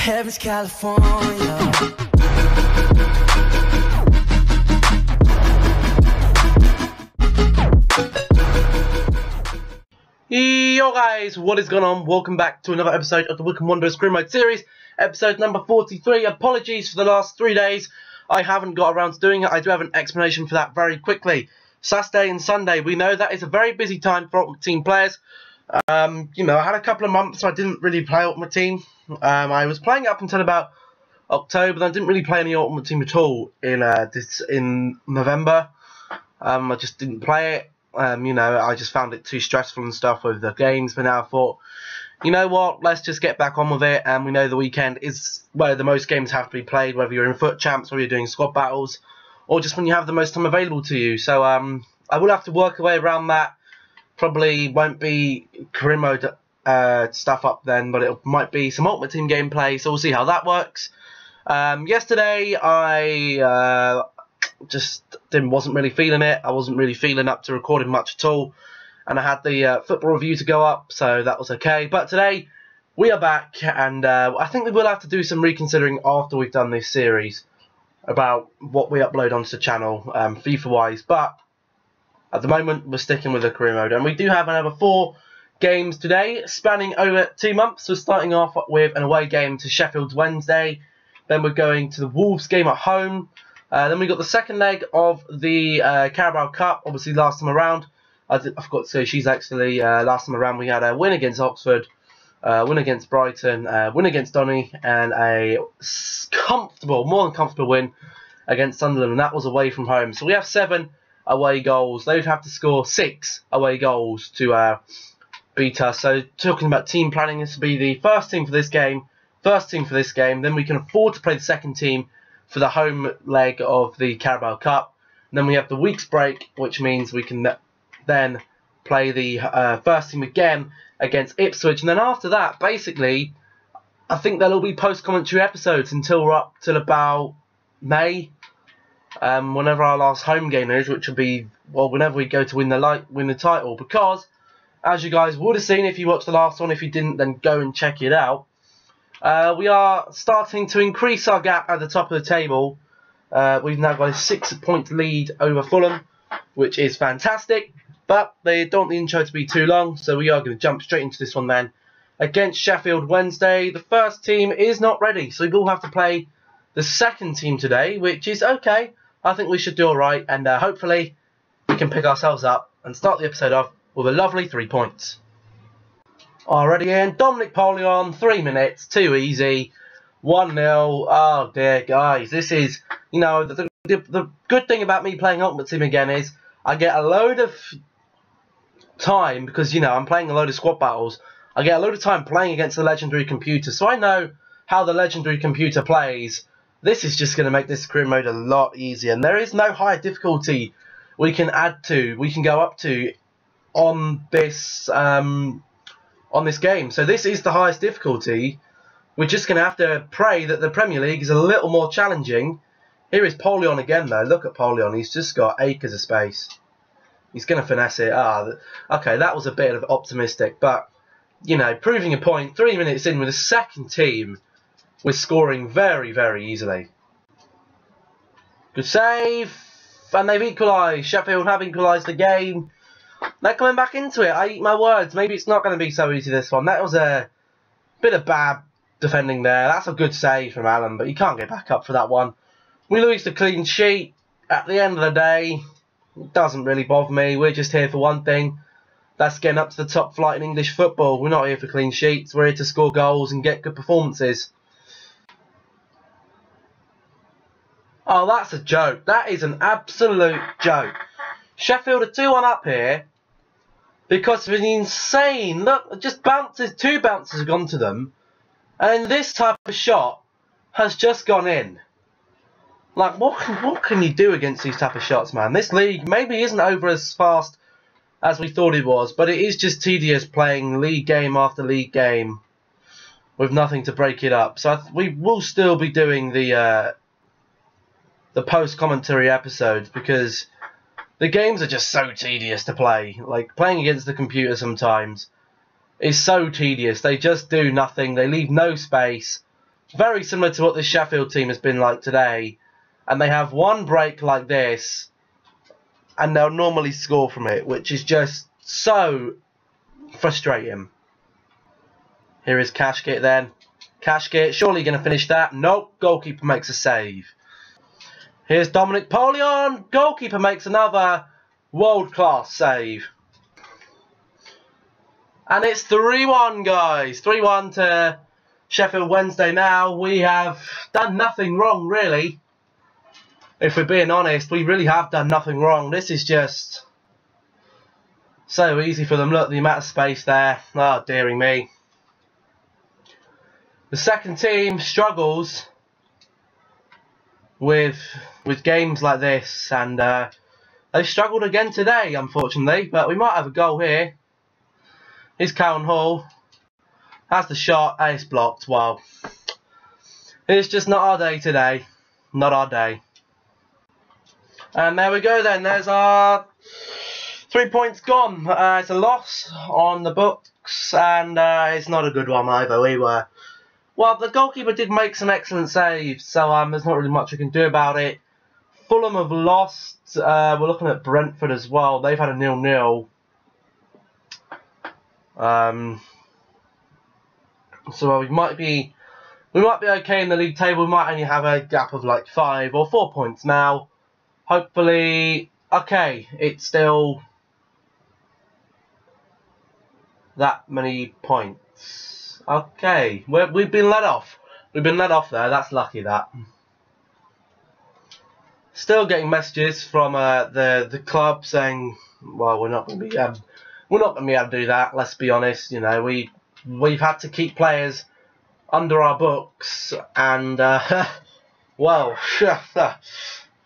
Heaven's California. Yo guys, what is going on? Welcome back to another episode of the Wycombe Wanderers Career Mode series, episode number 43. Apologies for the last 3 days. I haven't got around to doing it. I do have an explanation for that very quickly. Saturday and Sunday, we know that is a very busy time for Ultimate Team players. I had a couple of months where I didn't really play Ultimate Team. I was playing up until about October, then I didn't really play any Ultimate Team at all in November. I just didn't play it. I just found it too stressful and stuff with the games, but now I thought, you know what, let's just get back on with it. And we know the weekend is where the most games have to be played, whether you're in FUT Champs or you're doing squad battles, or just when you have the most time available to you. So I will have to work a way around that. Probably won't be career mode stuff up then, but it might be some Ultimate Team gameplay, so we'll see how that works. Yesterday I just wasn't really feeling it. I wasn't really feeling up to recording much at all, and I had the football review to go up, so that was okay. But today we are back, and I think we will have to do some reconsidering after we've done this series about what we upload onto the channel, FIFA wise. But at the moment we're sticking with the career mode, and we do have another 4 games today spanning over 2 months. We're starting off with an away game to Sheffield Wednesday, then we're going to the Wolves game at home. Then we got the second leg of the Carabao Cup. Obviously, last time around, I forgot to say, she's actually last time around we had a win against Oxford, win against Brighton, win against Donny, and a more than comfortable win against Sunderland, and that was away from home. So we have 7 away goals. They would have to score 6 away goals to beat us. So talking about team planning, this will be the first team for this game. Then we can afford to play the second team for the home leg of the Carabao Cup. And then we have the week's break, which means we can then play the first team again against Ipswich. And then after that, basically, I think there'll all be post-commentary episodes until we're up till about May, whenever our last home game is, which will be, well, whenever we go to win the title. Because, as you guys would have seen if you watched the last one, if you didn't, then go and check it out. We are starting to increase our gap at the top of the table. We've now got a 6-point lead over Fulham, which is fantastic. But they don't want the intro to be too long, so we are going to jump straight into this one then. Against Sheffield Wednesday, the first team is not ready, so we will have to play the second team today, which is okay. I think we should do alright, and hopefully we can pick ourselves up and start the episode off with a lovely 3 points. Already in, Dominic Polion, 3 minutes, too easy, 1-0, oh dear guys, this is, the good thing about me playing Ultimate Team again is, I get a load of time, because, I'm playing a load of squad battles, I get a load of time playing against the legendary computer, so I know how the legendary computer plays. This is just going to make this career mode a lot easier, and there is no higher difficulty we can go up to on this game. So this is the highest difficulty. We're just going to have to pray that the Premier League is a little more challenging. Here is Polion again though. Look at Polion. He's just got acres of space. He's going to finesse it. Okay, that was a bit of optimistic. But, proving a point. 3 minutes in with the second team. We're scoring very, very easily. Good save. And they've equalised. Sheffield have equalised the game. They're coming back into it. I eat my words. Maybe it's not going to be so easy this one. That was a bit of bad defending there. That's a good save from Allen, but you can't get back up for that one. We lose the clean sheet. At the end of the day, it doesn't really bother me. We're just here for one thing. That's getting up to the top flight in English football. We're not here for clean sheets. We're here to score goals and get good performances. Oh, that's a joke. That is an absolute joke. Sheffield are 2-1 up here because of an insane, look, just bounces, 2 bounces have gone to them, and this type of shot has just gone in. Like, what can you do against these type of shots, man? This league maybe isn't over as fast as we thought it was, but it is just tedious playing league game after league game with nothing to break it up. So we will still be doing the post-commentary episodes because the games are just so tedious to play. Like, playing against the computer sometimes is so tedious. They just do nothing. They leave no space. very similar to what this Sheffield team has been like today. And they have one break like this, and they'll normally score from it, which is just so frustrating. Here is Kashkit then. Kashkit, surely going to finish that. Nope, goalkeeper makes a save. Here's Dominic Polion. Goalkeeper makes another world-class save. And it's 3-1, guys. 3-1 to Sheffield Wednesday now. We have done nothing wrong, really. If we're being honest, we really have done nothing wrong. This is just so easy for them. Look, the amount of space there. Oh, dearie me. The second team struggles with games like this, and they've struggled again today, unfortunately. But we might have a goal here. Here's Cowan Hall. Has the shot, and it's blocked. Well, it's just not our day today. Not our day. And there we go then, there's our 3 points gone. It's a loss on the books, and it's not a good one either. Well, the goalkeeper did make some excellent saves, so there's not really much we can do about it. Fulham have lost. We're looking at Brentford as well. They've had a 0-0. So we might be okay in the league table. We might only have a gap of like 5 or 4 points now. Hopefully, okay, it's still that many points. Okay, we've been let off. We've been let off there. That's lucky. That. Still getting messages from the club saying, well, we're not going to be able to do that. Let's be honest. You know, we've had to keep players under our books, and well.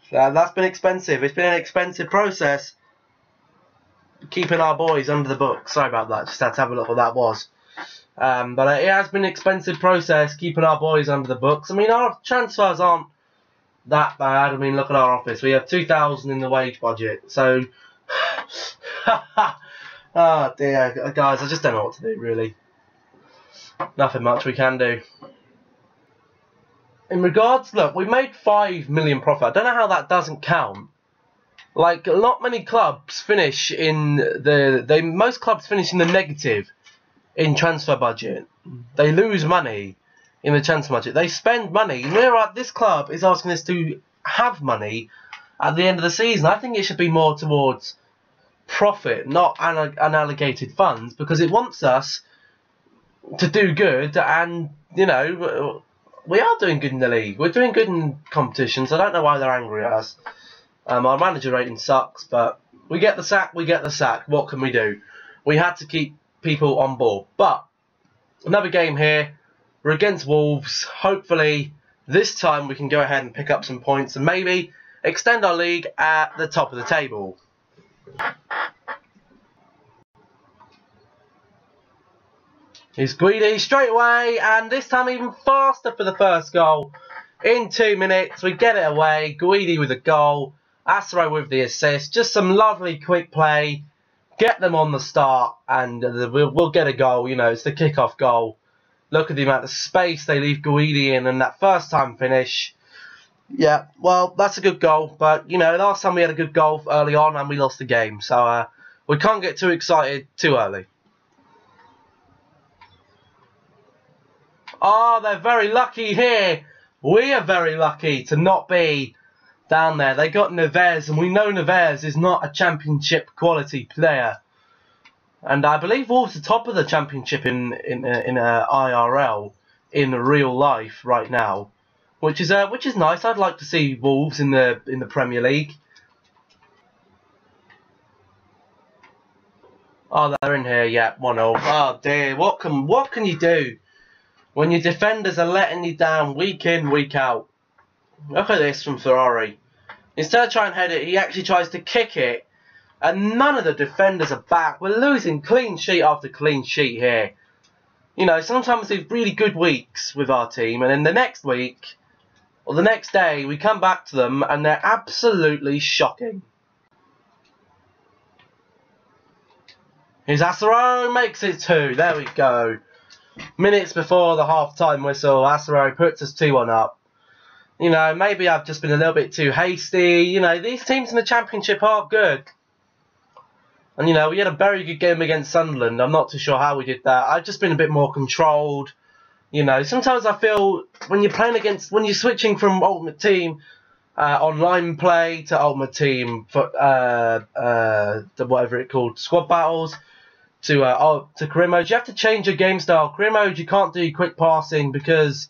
That's been expensive. It's been an expensive process keeping our boys under the book. Sorry about that. Just had to have a look what that was. But it has been an expensive process keeping our boys under the books. I mean, our transfers aren't that bad. I mean, look at our office. We have 2,000 in the wage budget. So, oh dear, guys, I just don't know what to do, really. Nothing much we can do. In regards, look, we made 5 million profit. I don't know how that doesn't count. Like, not many clubs finish in most clubs finish in the negative in transfer budget. They lose money in the transfer budget. They spend money. This club is asking us to have money at the end of the season. I think it should be more towards profit, not unallocated funds, because it wants us to do good, and, you know, we are doing good in the league. We're doing good in competitions. I don't know why they're angry at us. Our manager rating sucks, but we get the sack, we get the sack. What can we do? We had to keep people on board. But another game here. We're against Wolves. Hopefully, this time we can go ahead and pick up some points and maybe extend our league at the top of the table. Here's Guidi straight away, and this time even faster for the first goal. In 2 minutes, we get it away. Guidi with a goal. Asaro with the assist. Just some lovely quick play. Get them on the start, and we'll get a goal. You know, it's the kickoff goal. Look at the amount of space they leave Guidi in, and that first time finish. Yeah, well, that's a good goal. But, you know, last time we had a good goal early on, and we lost the game. So, we can't get too excited too early. Oh, they're very lucky here. We are very lucky to not be down there. They got Neves, and we know Neves is not a championship quality player. And I believe Wolves are top of the championship in IRL in real life right now, which is nice. I'd like to see Wolves in the Premier League. Oh, they're in here. Yeah, 1-0. Oh dear, what can you do when your defenders are letting you down week in, week out? Look at this from Ferrari. Instead of trying to head it, he actually tries to kick it. And none of the defenders are back. We're losing clean sheet after clean sheet here. You know, sometimes we have really good weeks with our team. And then the next week, or the next day, we come back to them and they're absolutely shocking. Here's Asaro, makes it 2. There we go. minutes before the half-time whistle, Asaro puts us 2-1 up. You know, maybe I've just been a little bit too hasty. You know, these teams in the Championship are good. And, you know, we had a very good game against Sunderland. I'm not too sure how we did that. I've just been a bit more controlled. You know, sometimes I feel when you're switching from Ultimate Team online play to Ultimate Team for whatever it's called, squad battles, to career mode, you have to change your game style. Career mode, you can't do quick passing because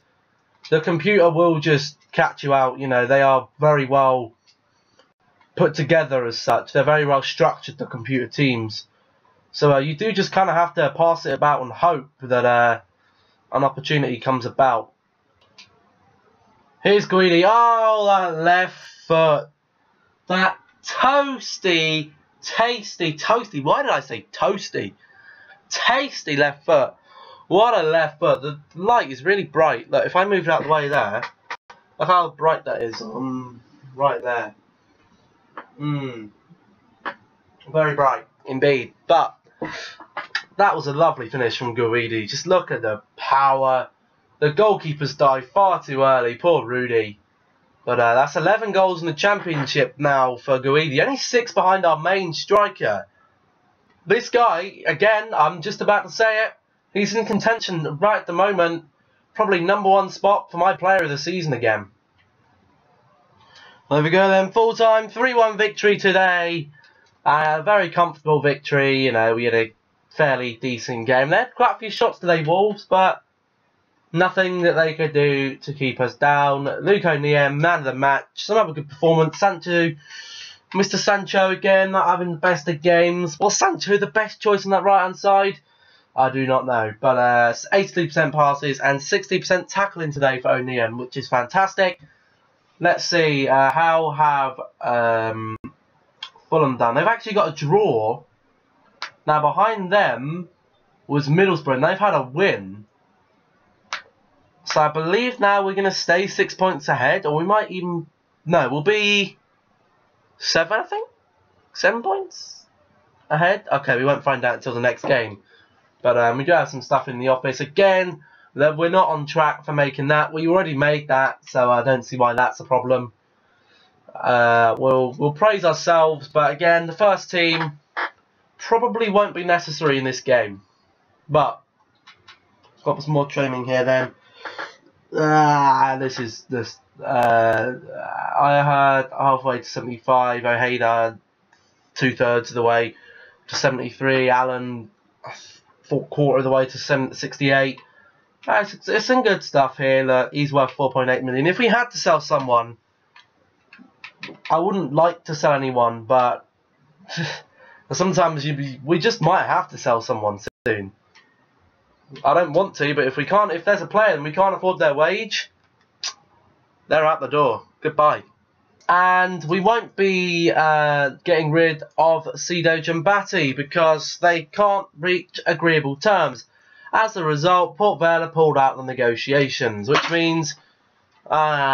the computer will just catch you out. You know, they are very well put together as such. They're very well structured, the computer teams. So you do just kind of have to pass it about and hope that an opportunity comes about. Here's Guidi. Oh, that left foot. That toasty. Why did I say toasty? Tasty left foot. What a left foot. The light is really bright. Look, if I move it out of the way there, look how bright that is. Right there. Very bright indeed. But that was a lovely finish from Guidi. Just look at the power. The goalkeeper's dived far too early. Poor Rudy. But that's 11 goals in the Championship now for Guidi. Only 6 behind our main striker. This guy, again, I'm just about to say it, he's in contention right at the moment. Probably #1 spot for my player of the season again. There we go then, full-time 3-1 victory today. A very comfortable victory. You know, we had a fairly decent game. They had quite a few shots today, Wolves, but nothing that they could do to keep us down. Luke O'Neill, man of the match. Some other good performance. Mr. Sancho again, not having the best of games. Was Sancho the best choice on that right-hand side? I do not know. But 83% passes and 60% tackling today for O'Neill, which is fantastic. Let's see, how have Fulham done? They've actually got a draw. Now, behind them was Middlesbrough, and they've had a win. So I believe now we're going to stay 6 points ahead, or we might even... No, we'll be 7, I think? 7 points ahead? Okay, we won't find out until the next game. But we do have some stuff in the office. Again, we're not on track for making that. We already made that, so I don't see why that's a problem. We'll praise ourselves, but again, the first team probably won't be necessary in this game. But, got some more training here then. I heard halfway to 75, Ojeda 2/3 of the way to 73, Allen quarter of the way to 68. It's some good stuff here. Look, he's worth 4.8 million. If we had to sell someone, I wouldn't like to sell anyone, but sometimes we just might have to sell someone soon. I don't want to, but if there's a player and we can't afford their wage, they're out the door. Goodbye. And we won't be getting rid of Sido Jambati because they can't reach agreeable terms. As a result, Port Vale pulled out the negotiations, which means I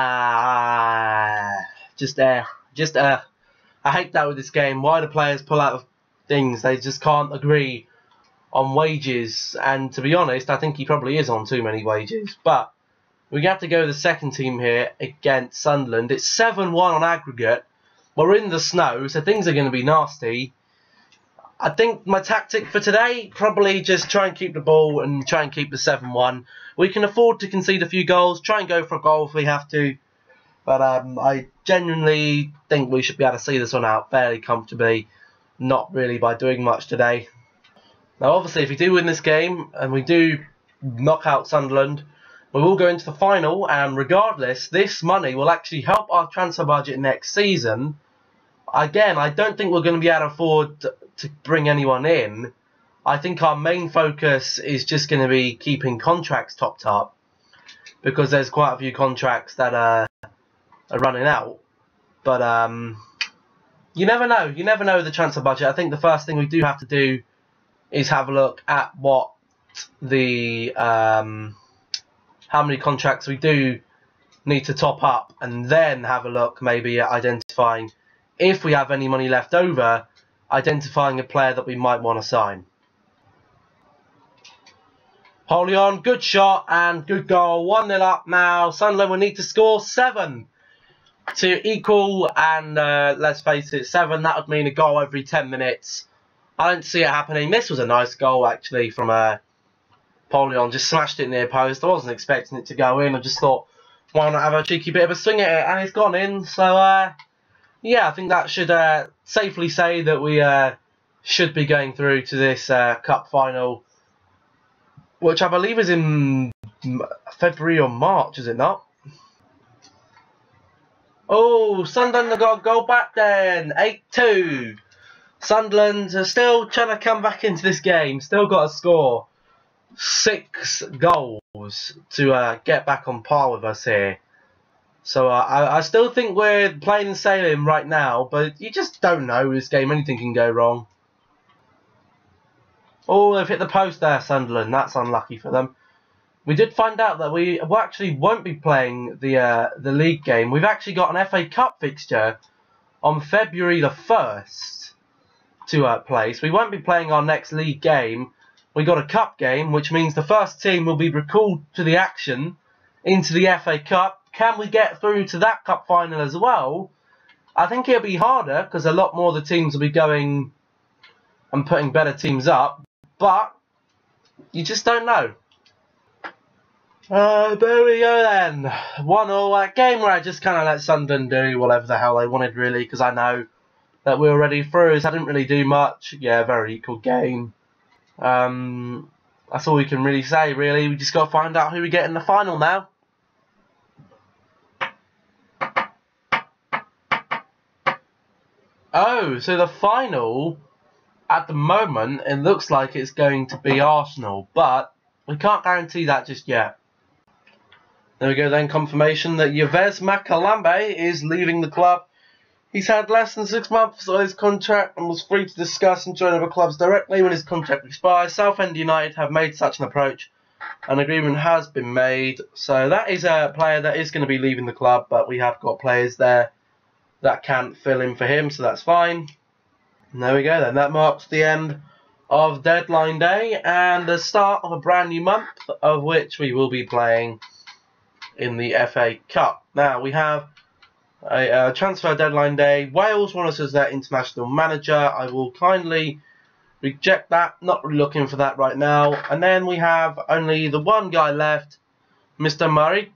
hate that with this game. Why do players pull out of things? They just can't agree on wages, and to be honest, I think he probably is on too many wages. But we have to go with the second team here against Sunderland. It's 7-1 on aggregate. We're in the snow, so things are going to be nasty. I think my tactic for today, probably just try and keep the ball and try and keep the 7-1. We can afford to concede a few goals, try and go for a goal if we have to. But I genuinely think we should be able to see this one out fairly comfortably. Not really by doing much today. Now, obviously, if we do win this game and we do knock out Sunderland, we will go into the final, and regardless, this money will actually help our transfer budget next season. Again, I don't think we're going to be able to afford to bring anyone in. I think our main focus is just going to be keeping contracts topped up, because there's quite a few contracts that are running out. But you never know. You never know with the transfer budget. I think the first thing we do have to do is have a look at what the how many contracts we do need to top up, and then have a look maybe at identifying, if we have any money left over, identifying a player that we might want to sign. Polion, good shot and good goal. 1-0 up now. Sunderland will need to score 7 to equal, and let's face it, 7, that would mean a goal every 10 minutes. I don't see it happening. This was a nice goal actually from Polion. Just smashed it near post. I wasn't expecting it to go in. I just thought, why not have a cheeky bit of a swing at it, and it's gone in. So yeah, I think that should safely say that we should be going through to this cup final, which I believe is in February or March, is it not? Oh, Sunderland have got a goal back then. 8-2. Sunderland are still trying to come back into this game. Still got to score 6 goals to get back on par with us here. So I still think we're plain and sailing right now, but you just don't know this game. Anything can go wrong. Oh, they've hit the post there, Sunderland. That's unlucky for them. We did find out that we actually won't be playing the league game. We've actually got an FA Cup fixture on February the 1st to play. So we won't be playing our next league game. We got a cup game, which means the first team will be recalled to the action into the FA Cup. Can we get through to that cup final as well? I think it'll be harder because a lot more of the teams will be going and putting better teams up. But you just don't know. There we go then. 1-0. A game where I just kind of let Sunderland do whatever the hell they wanted, really, because I know that we were already through. So I didn't really do much. Yeah, very equal game. That's all we can really say, really. We just got to find out who we get in the final now. Oh, so the final, at the moment, it looks like it's going to be Arsenal, but we can't guarantee that just yet. There we go then, confirmation that Yves Makalambe is leaving the club. He's had less than 6 months on his contract and was free to discuss and join other clubs directly when his contract expires. Southend United have made such an approach. An agreement has been made. So that is a player that is going to be leaving the club, but we have got players there that can't fill in for him, so that's fine. And there we go then. That marks the end of deadline day and the start of a brand new month, of which we will be playing in the FA Cup. Now we have a transfer deadline day. Wales want us as their international manager. I will kindly reject that. Not really looking for that right now. And then we have only the one guy left, Mr. Maurizio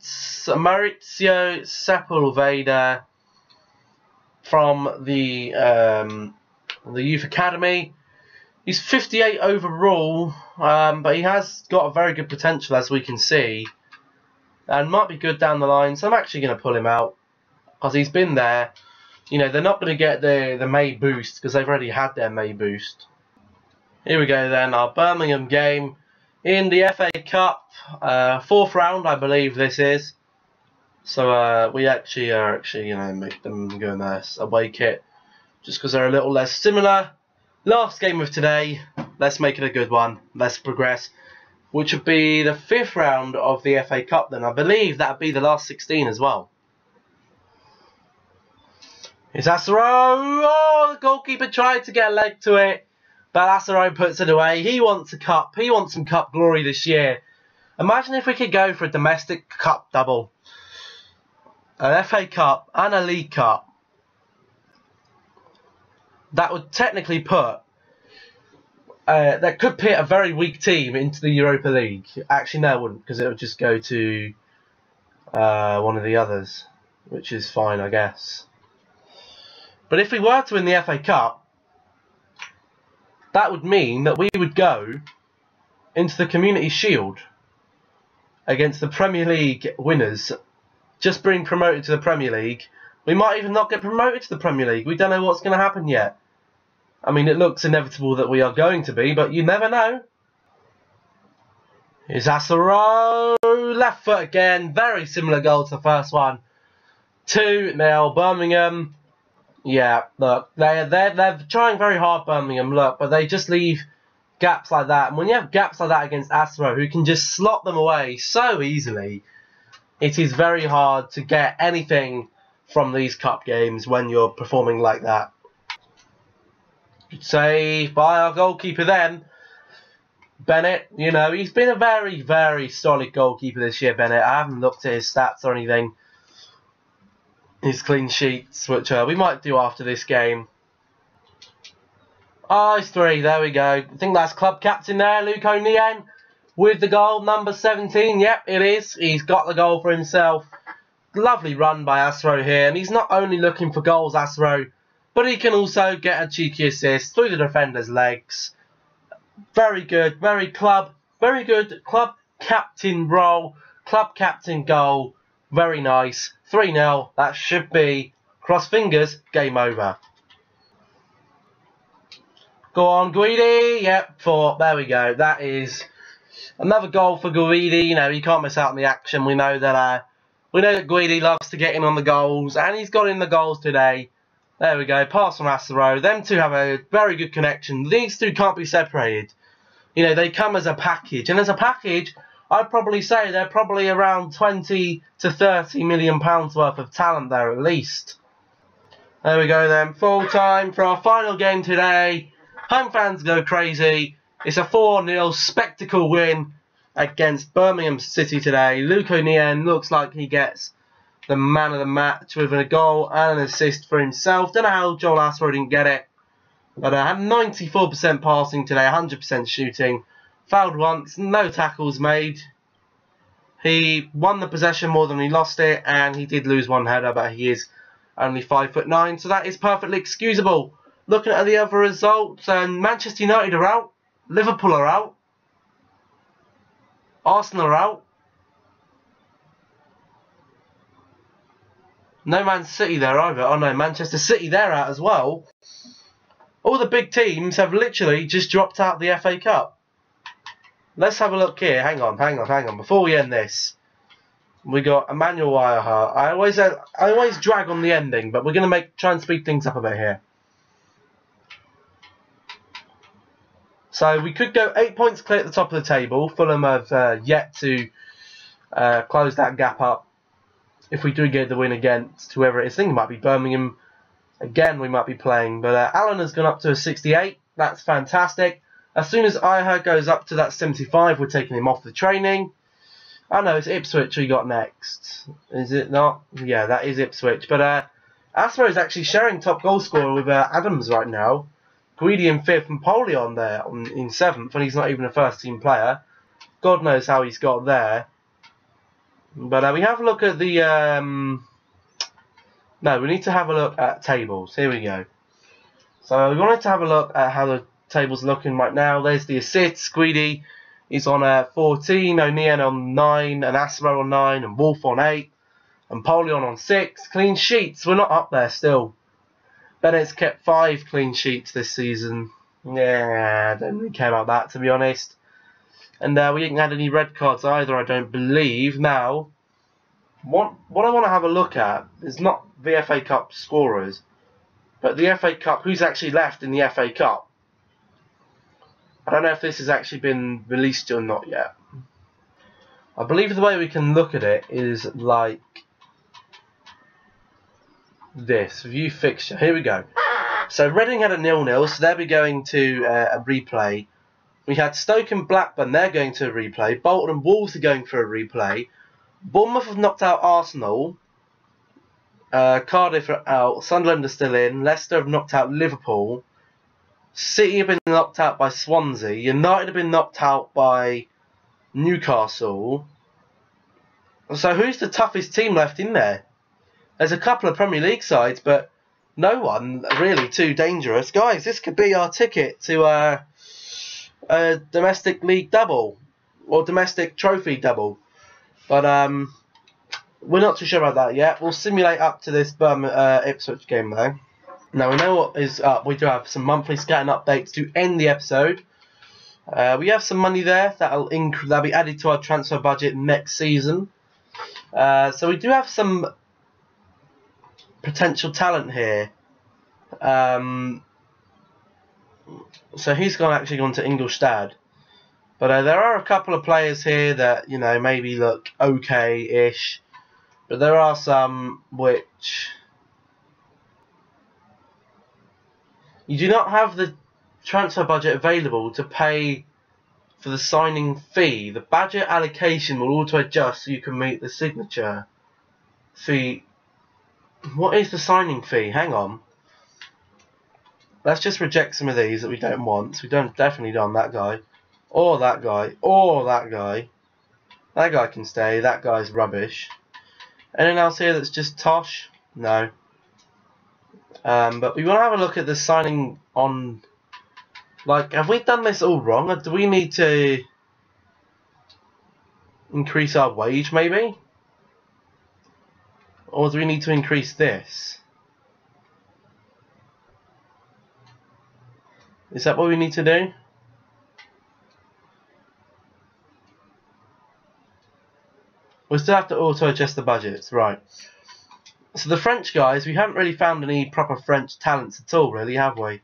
Sepulveda from the youth academy. He's 58 overall, but he has got a very good potential, as we can see, and might be good down the line. So I'm actually going to pull him out because he's been there. You know, they're not going to get the May boost because they've already had their May boost. Here we go then, our Birmingham game in the FA Cup, 4th round, I believe this is. So we actually are make them go in their away kit just because they're a little less similar. Last game of today, let's make it a good one. Let's progress, which would be the 5th round of the FA Cup then. I believe that would be the last 16 as well. It's Asaro. Oh, the goalkeeper tried to get a leg to it, but Asaro puts it away. He wants a cup. He wants some cup glory this year. Imagine if we could go for a domestic cup double. An FA Cup and a League Cup. That would technically put, that could pit a very weak team into the Europa League. Actually, no, it wouldn't, because it would just go to one of the others, which is fine, I guess. But if we were to win the FA Cup, that would mean that we would go into the Community Shield against the Premier League winners, just being promoted to the Premier League. We might even not get promoted to the Premier League. We don't know what's going to happen yet. I mean, it looks inevitable that we are going to be, but you never know. Here's Asaro, left foot again. Very similar goal to the first one. 2-0 Birmingham. Yeah, look, they're trying very hard, Birmingham, look, but they just leave gaps like that. And when you have gaps like that against Asaro, who can just slot them away so easily, it is very hard to get anything from these cup games when you're performing like that. Good save by our goalkeeper then. Bennett, you know, he's been a very, very solid goalkeeper this year, Bennett. I haven't looked at his stats or anything. His clean sheets, which we might do after this game. Oh, it's 3. There we go. I think that's club captain there, Luke O'Neill, with the goal, number 17. Yep, it is. He's got the goal for himself. Lovely run by Asro here. And he's not only looking for goals, Asro, but he can also get a cheeky assist through the defender's legs. Very good. Very good club captain role. Club captain goal. Very nice. 3-0. That should be, cross fingers, game over. Go on, Guidi. Yep, 4. There we go. That is another goal for Guidi. You know, you can't miss out on the action. We know that Guidi loves to get in on the goals, and he's got in the goals today. There we go. Pass from Asaro. Them two have a very good connection. These two can't be separated. You know, they come as a package, and as a package, I'd probably say they're probably around 20 to 30 million pounds worth of talent there at least. There we go then. Full time for our final game today. Home fans go crazy. It's a 4-0 spectacle win against Birmingham City today. Luke O'Neill looks like he gets the man of the match with a goal and an assist for himself. Don't know how Joel Asro didn't get it. But I had 94% passing today, 100% shooting. Fouled once, no tackles made. He won the possession more than he lost it, and he did lose one header, but he is only 5'9", so that is perfectly excusable. Looking at the other results, Manchester United are out, Liverpool are out, Arsenal are out, no Man City there either. Oh no, Manchester City, they're out as well. All the big teams have literally just dropped out of the FA Cup. Let's have a look here. Hang on. Before we end this, we got Emmanuel Weyerhart. I always drag on the ending, but we're going to try and speed things up a bit here. So we could go 8 points clear at the top of the table. Fulham have yet to close that gap up. If we do get the win against whoever it is, I think it might be Birmingham. Again, we might be playing. But Allen has gone up to a 68. That's fantastic. As soon as Iha goes up to that 75, we're taking him off the training. Oh no, it's Ipswich we got next. Is it not? Yeah, that is Ipswich. But Asper is actually sharing top goal scorer with Adams right now. Guidi in 5th and Poli on there in 7th, and he's not even a first team player. God knows how he's got there. But we have a look at the... No, we need to have a look at tables. Here we go. So we wanted to have a look at how the table's looking right now. There's the assists. Guidi is on 14, O'Neill on 9, and Asro on 9, and Wolf on 8, and Polion on 6. Clean sheets, we're not up there still. Bennett's kept 5 clean sheets this season. Yeah, I don't really care about that, to be honest. And we didn't have any red cards either, I don't believe. Now, what I want to have a look at is not the FA Cup scorers, but the FA Cup, who's actually left in the FA Cup. I don't know if this has actually been released or not yet. I believe the way we can look at it is like this. View fixture. Here we go. So Reading had a 0-0, so they'll be going to a replay. We had Stoke and Blackburn, they're going to a replay. Bolton and Wolves are going for a replay. Bournemouth have knocked out Arsenal. Cardiff are out. Sunderland are still in. Leicester have knocked out Liverpool. City have been knocked out by Swansea. United have been knocked out by Newcastle. So who's the toughest team left in there? There's a couple of Premier League sides, but no one really too dangerous. Guys, this could be our ticket to a domestic league double. Or domestic trophy double. But we're not too sure about that yet. We'll simulate up to this Ipswich game though. Now we know what is up. We do have some monthly scouting updates to end the episode. We have some money there that'll be added to our transfer budget next season. So we do have some potential talent here. So he's actually gone to Ingolstadt. But there are a couple of players here that, you know, maybe look okay-ish. But there are some which... You do not have the transfer budget available to pay for the signing fee. The budget allocation will auto adjust so you can meet the signature fee. What is the signing fee? Hang on. Let's just reject some of these that we don't want. So we definitely don't that guy. Or that guy. Or that guy. That guy can stay. That guy's rubbish. Anyone else here that's just tosh? No. But we want to have a look at the signing on... Like, have we done this all wrong? Or do we need to increase our wage, maybe? Or do we need to increase this? Is that what we need to do? We still have to auto-adjust the budgets, right. So the French guys, we haven't really found any proper French talents at all, really, have we?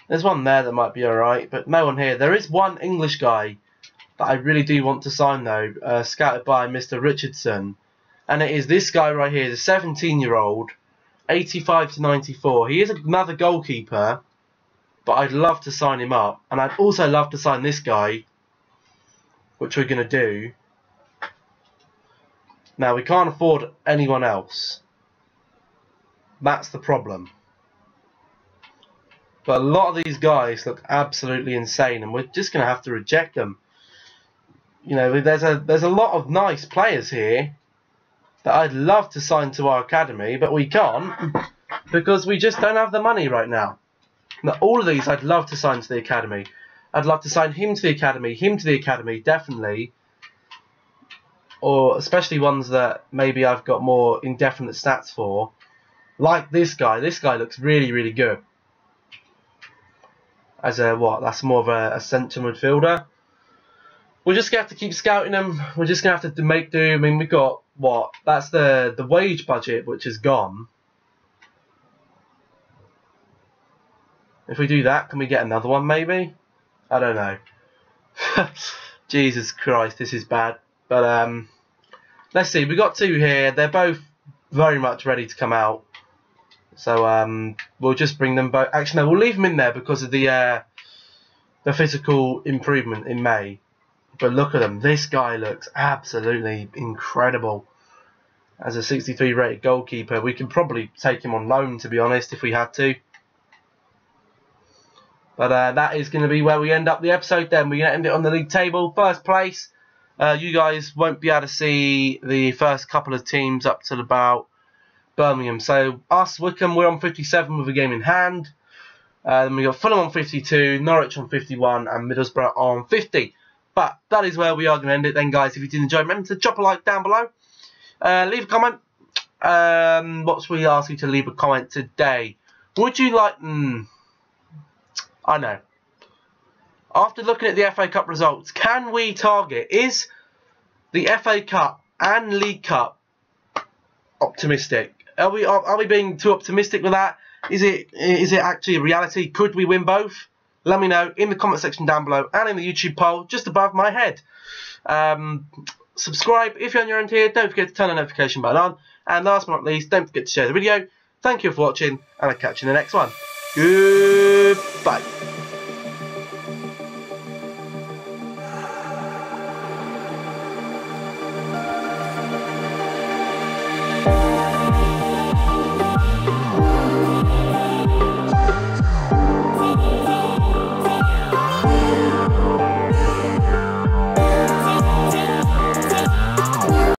There's one there that might be alright, but no one here. There is one English guy that I really do want to sign, though, scouted by Mr. Richardson. And it is this guy right here, the 17-year-old, 85 to 94. He is another goalkeeper, but I'd love to sign him up. And I'd also love to sign this guy, which we're going to do. Now, we can't afford anyone else. That's the problem. But a lot of these guys look absolutely insane, and we're just going to have to reject them. You know, there's a lot of nice players here that I'd love to sign to our academy, but we can't because we just don't have the money right now. Now, all of these I'd love to sign to the academy. I'd love to sign him to the academy, definitely. Or especially ones that maybe I've got more indefinite stats for. Like this guy. This guy looks really, really good. As a what? That's more of a central midfielder. We're just going to have to keep scouting them. We're just going to have to make do. I mean, we've got, what? That's the wage budget, which is gone. If we do that, can we get another one, maybe? I don't know. Jesus Christ, this is bad. But, let's see. We've got two here. They're both very much ready to come out. So, we'll just bring them both. Actually, no, we'll leave them in there because of the physical improvement in May. But look at them. This guy looks absolutely incredible. As a 63 rated goalkeeper, we can probably take him on loan, to be honest, if we had to. But that is going to be where we end up the episode then. We're going to end it on the league table. First place. You guys won't be able to see the first couple of teams up till about Birmingham. So us, Wycombe, we're on 57 with a game in hand. Then we got Fulham on 52, Norwich on 51, and Middlesbrough on 50. But that is where we are going to end it then, guys. If you did enjoy, remember to drop a like down below. Leave a comment. What should we ask you to leave a comment today? Would you like... I know. After looking at the FA Cup results, can we target... Is the FA Cup and League Cup optimistic? Are we being too optimistic with that? Is it actually a reality? Could we win both? Let me know in the comment section down below and in the YouTube poll just above my head. Subscribe if you're on your end here. Don't forget to turn the notification button on. And last but not least, don't forget to share the video. Thank you for watching, and I'll catch you in the next one. Goodbye.